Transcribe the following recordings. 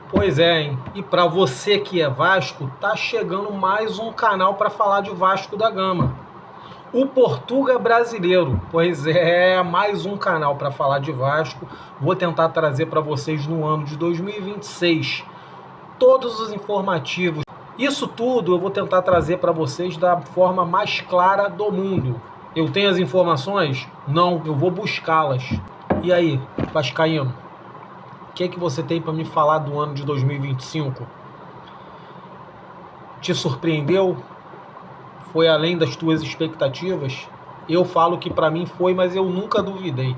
Pois é, hein? E para você que é Vasco, tá chegando mais um canal para falar de Vasco da Gama. O Portuga Brasileiro. Pois é, mais um canal para falar de Vasco. Vou tentar trazer para vocês no ano de 2026 todos os informativos. Isso tudo eu vou tentar trazer para vocês da forma mais clara do mundo. Eu tenho as informações? Não, eu vou buscá-las. E aí, vascaíno? O que você tem para me falar do ano de 2025? Te surpreendeu? Foi além das tuas expectativas? Eu falo que para mim foi, mas eu nunca duvidei.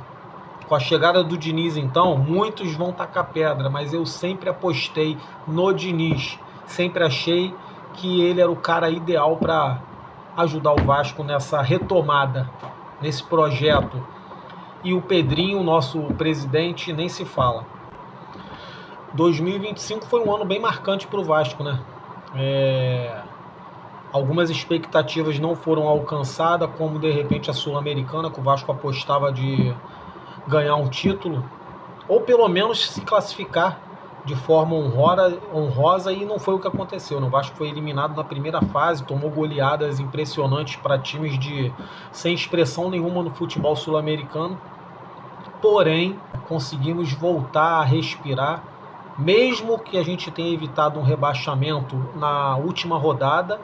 Com a chegada do Diniz, então, muitos vão tacar pedra, mas eu sempre apostei no Diniz. Sempre achei que ele era o cara ideal para ajudar o Vasco nessa retomada, nesse projeto. E o Pedrinho, nosso presidente, nem se fala. 2025 foi um ano bem marcante para o Vasco, né? Algumas expectativas não foram alcançadas, como de repente a Sul-Americana, que o Vasco apostava de ganhar um título, ou pelo menos se classificar de forma honrosa, e não foi o que aconteceu. O Vasco foi eliminado na primeira fase, tomou goleadas impressionantes para times sem expressão nenhuma no futebol sul-americano, porém conseguimos voltar a respirar, mesmo que a gente tenha evitado um rebaixamento na última rodada.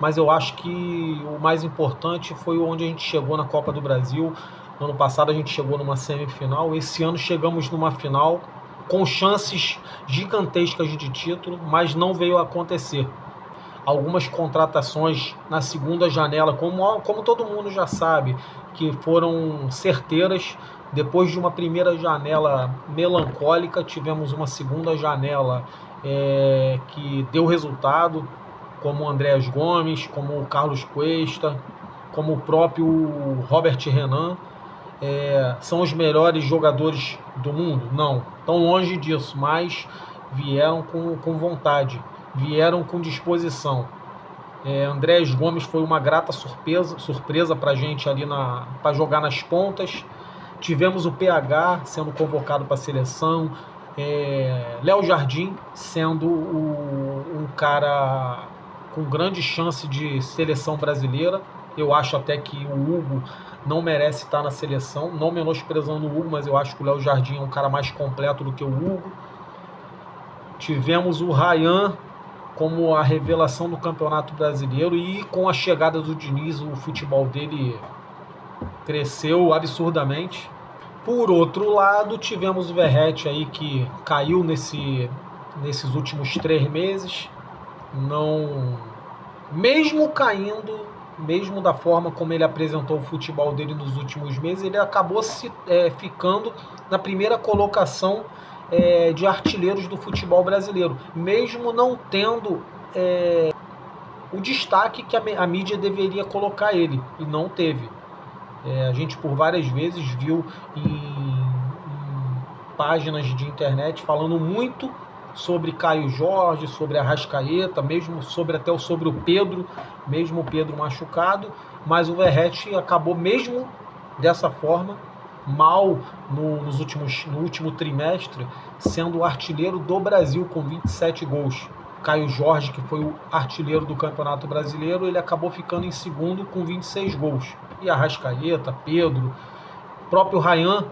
Mas eu acho que o mais importante foi onde a gente chegou na Copa do Brasil. No ano passado a gente chegou numa semifinal, esse ano chegamos numa final com chances gigantescas de título, mas não veio a acontecer. Algumas contratações na segunda janela, como todo mundo já sabe, que foram certeiras. Depois de uma primeira janela melancólica, tivemos uma segunda janela que deu resultado, como o Andreas Gomes, como o Carlos Cuesta, como o próprio Robert Renan. São os melhores jogadores do mundo? Não, tão longe disso, mas vieram com vontade, vieram com disposição. Andreas Gomes foi uma grata surpresa para a gente ali para jogar nas pontas. Tivemos o PH sendo convocado para a seleção, Léo Jardim sendo um cara com grande chance de seleção brasileira. Eu acho até que o Hugo não merece estar na seleção, não menosprezando o Hugo, mas eu acho que o Léo Jardim é um cara mais completo do que o Hugo. Tivemos o Ryan como a revelação do Campeonato Brasileiro, e com a chegada do Diniz o futebol dele cresceu absurdamente. Por outro lado, tivemos o Verratti aí, que caiu nesses últimos 3 meses. Não, mesmo caindo, mesmo da forma como ele apresentou o futebol dele nos últimos meses, ele acabou ficando na primeira colocação de artilheiros do futebol brasileiro, mesmo não tendo o destaque que a mídia deveria colocar ele, e não teve. A gente por várias vezes viu em páginas de internet falando muito sobre Caio Jorge, sobre Arrascaeta, mesmo sobre o Pedro, mesmo o Pedro machucado, mas o Verratti acabou mesmo dessa forma, mal no último trimestre, sendo o artilheiro do Brasil com 27 gols. Caio Jorge, que foi o artilheiro do Campeonato Brasileiro, ele acabou ficando em segundo com 26 gols. E Arrascaeta, Pedro, próprio Ryan,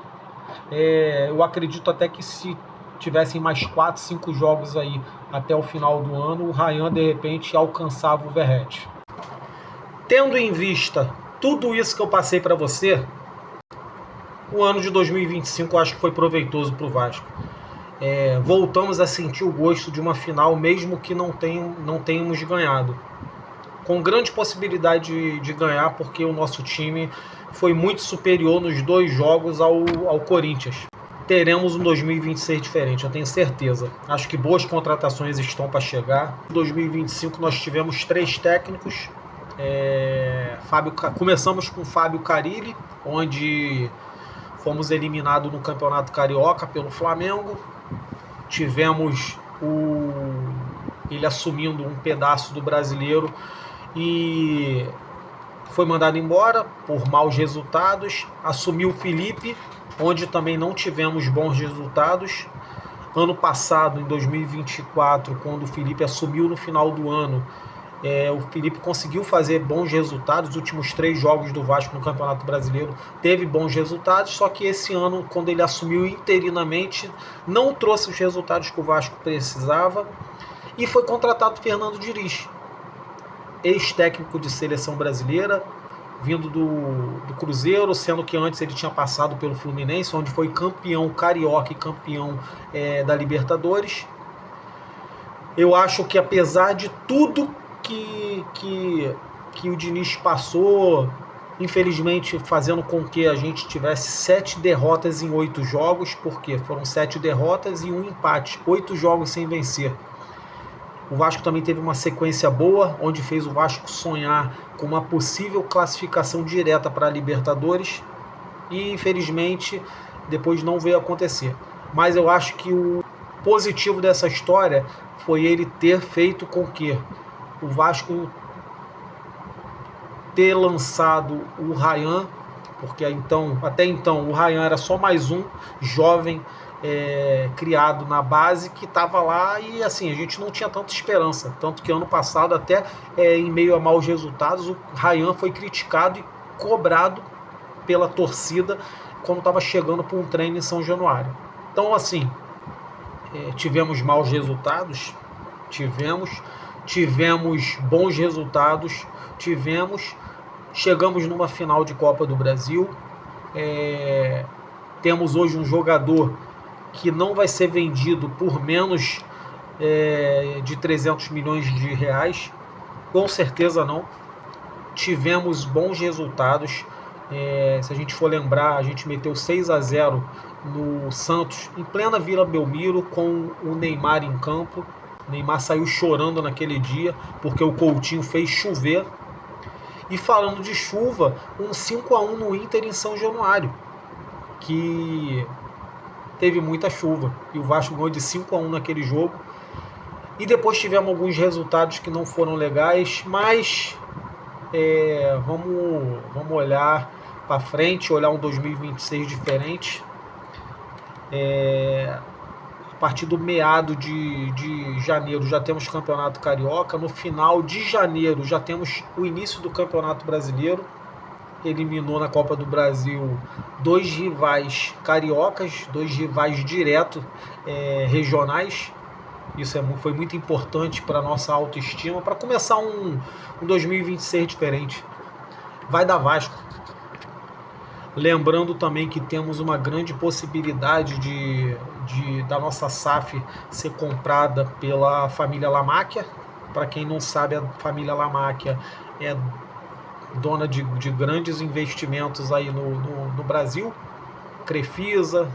eu acredito até que se tivessem mais 4, 5 jogos aí até o final do ano, o Ryan de repente alcançava o Verratti. Tendo em vista tudo isso que eu passei para você, o ano de 2025 eu acho que foi proveitoso para o Vasco. Voltamos a sentir o gosto de uma final, mesmo que não tenhamos ganhado. Com grande possibilidade de ganhar, porque o nosso time foi muito superior nos 2 jogos ao Corinthians. Teremos um 2026 diferente, eu tenho certeza. Acho que boas contratações estão para chegar. Em 2025 nós tivemos 3 técnicos. Começamos com Fábio Carille, onde fomos eliminados no Campeonato Carioca pelo Flamengo. Tivemos ele assumindo um pedaço do Brasileiro e foi mandado embora por maus resultados. Assumiu o Felipe, onde também não tivemos bons resultados. Ano passado, em 2024, quando o Felipe assumiu no final do ano, o Felipe conseguiu fazer bons resultados. Os últimos 3 jogos do Vasco no Campeonato Brasileiro teve bons resultados, só que esse ano, quando ele assumiu interinamente, não trouxe os resultados que o Vasco precisava, e foi contratado Fernando Diniz, ex-técnico de seleção brasileira, vindo do Cruzeiro, sendo que antes ele tinha passado pelo Fluminense, onde foi campeão carioca e campeão da Libertadores. Eu acho que, apesar de tudo que o Diniz passou, infelizmente fazendo com que a gente tivesse 7 derrotas em 8 jogos, porque foram 7 derrotas e 1 empate, 8 jogos sem vencer. O Vasco também teve uma sequência boa, onde fez o Vasco sonhar com uma possível classificação direta para a Libertadores, e infelizmente depois não veio acontecer. Mas eu acho que o positivo dessa história foi ele ter feito com que o Vasco ter lançado o Ryan, porque até então o Ryan era só mais um jovem criado na base que estava lá, e assim, a gente não tinha tanta esperança, tanto que ano passado, até em meio a maus resultados, o Ryan foi criticado e cobrado pela torcida quando estava chegando para um treino em São Januário. Então, assim, tivemos maus resultados, tivemos bons resultados, chegamos numa final de Copa do Brasil, temos hoje um jogador que não vai ser vendido por menos de 300 milhões de reais, com certeza não. Tivemos bons resultados, se a gente for lembrar, a gente meteu 6-0 no Santos, em plena Vila Belmiro, com o Neymar em campo. O Neymar saiu chorando naquele dia, porque o Coutinho fez chover. E falando de chuva, um 5-1 no Inter em São Januário, que teve muita chuva, e o Vasco ganhou de 5-1 naquele jogo. E depois tivemos alguns resultados que não foram legais, mas vamos olhar para frente, olhar um 2026 diferente. A partir do meado de janeiro já temos Campeonato Carioca, no final de janeiro já temos o início do Campeonato Brasileiro. Eliminou na Copa do Brasil 2 rivais cariocas, 2 rivais direto regionais. Isso foi muito importante para a nossa autoestima, para começar um 2026 diferente. Vai dar Vasco. Lembrando também que temos uma grande possibilidade da nossa SAF ser comprada pela família Lamáquia. Para quem não sabe, a família Lamáquia é dona de grandes investimentos aí no Brasil. Crefisa,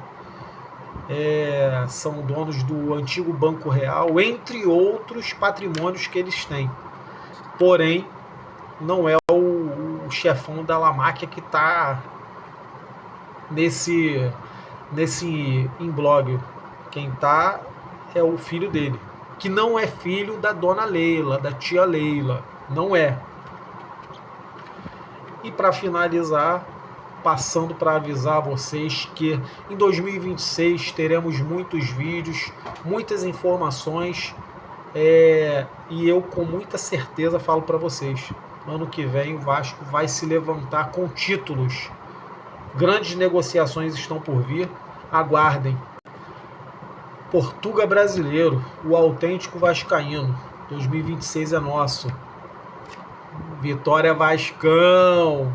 são donos do antigo Banco Real, entre outros patrimônios que eles têm. Porém, não é o chefão da Lamáquia que está nesse imbróglio. Quem está é o filho dele, que não é filho da dona Leila, da tia Leila, não é. E para finalizar, passando para avisar vocês que em 2026 teremos muitos vídeos, muitas informações, e eu com muita certeza falo para vocês, ano que vem o Vasco vai se levantar com títulos. Grandes negociações estão por vir, aguardem. Portuga Brasileiro, o autêntico vascaíno, 2026 é nosso. Vitória Vascão!